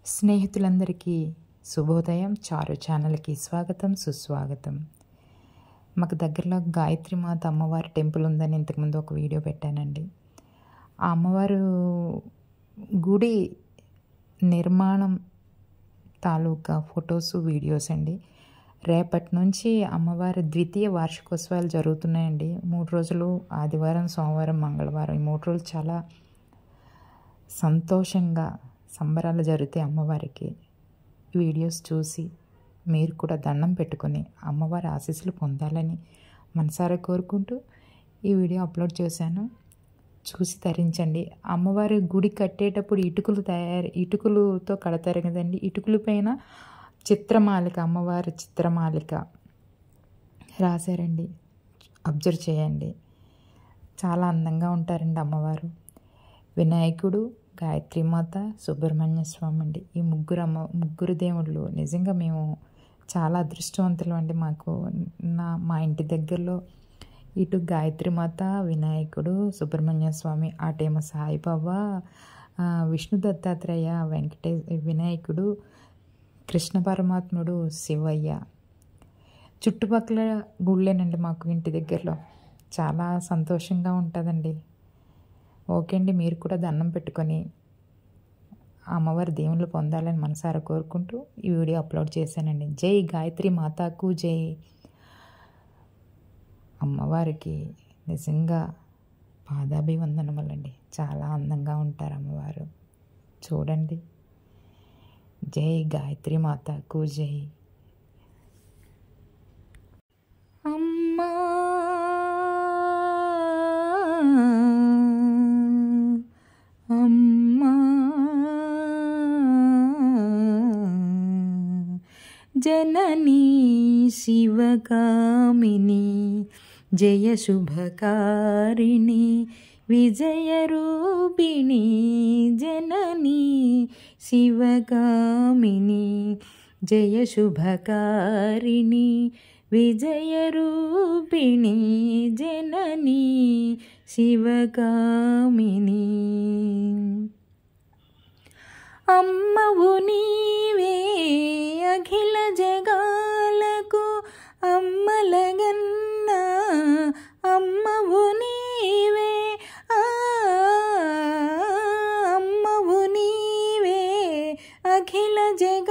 స్నేహితులందరికీ శుభోదయం. చారు ఛానల్కి స్వాగతం, సుస్వాగతం. మాకు దగ్గరలో గాయత్రి మాత అమ్మవారి టెంపుల్ ఉందని ఇంతకుముందు ఒక వీడియో పెట్టానండి. ఆ అమ్మవారు గుడి నిర్మాణం తాలూకా ఫొటోస్, వీడియోస్ అండి. రేపటి నుంచి అమ్మవారి ద్వితీయ వార్షికోత్సవాలు జరుగుతున్నాయండి. 3 రోజులు, ఆదివారం, సోమవారం, మంగళవారం, ఈ 3 రోజులు చాలా సంతోషంగా సంబరాలు జరుగుతాయి అమ్మవారికి. వీడియోస్ చూసి మీరు కూడా దండం పెట్టుకొని అమ్మవారి ఆశీస్సులు పొందాలని మనసారా కోరుకుంటూ ఈ వీడియో అప్లోడ్ చేశాను. చూసి తరించండి. అమ్మవారి గుడి కట్టేటప్పుడు ఇటుకలతో కడతారు కదండి. ఇటుకల పైన చిత్రమాలిక, అమ్మవారి చిత్రమాలిక రాశారండి. అబ్జర్వ్ చేయండి. చాలా అందంగా ఉంటారండి అమ్మవారు. వినాయకుడు, గాయత్రీమాత, సుబ్రహ్మణ్య స్వామి అండి. ఈ ముగ్గురు దేవుళ్ళు నిజంగా మేము చాలా అదృష్టవంతులు అండి. మా ఇంటి దగ్గరలో ఇటు గాయత్రీమాత, వినాయకుడు, సుబ్రహ్మణ్య స్వామి, అటేమో సాయిబాబా, విష్ణు దత్తాత్రేయ, వినాయకుడు, కృష్ణ పరమాత్ముడు, శివయ్య. చుట్టుపక్కల గుళ్ళేనండి మాకు ఇంటి దగ్గరలో. చాలా సంతోషంగా ఉంటుందండి. ఓకే అండి, మీరు కూడా దండం పెట్టుకొని అమ్మవారి దేవుళ్ళు పొందాలని మనసారా కోరుకుంటూ ఈ వీడియో అప్లోడ్ చేశానండి. జై గాయత్రి మాతాకు జై. అమ్మవారికి నిజంగా పాదాభివందనములండి. చాలా అందంగా ఉంటారు అమ్మవారు. చూడండి. జై గాయత్రి మాతాకు జై. అమ్మా అమ్మా జననీ శివకామిని జయ శుభకారిణి విజయరూపిణి జననీ శివకామిని జయ శుభకారిణి విజయరూపిణి జననీ శివకామిని. అమ్మవు నీవే అఖిల జగాలకు అమ్మలగన్న అమ్మవు నీవే, అమ్మవు నీవే అఖిల జగ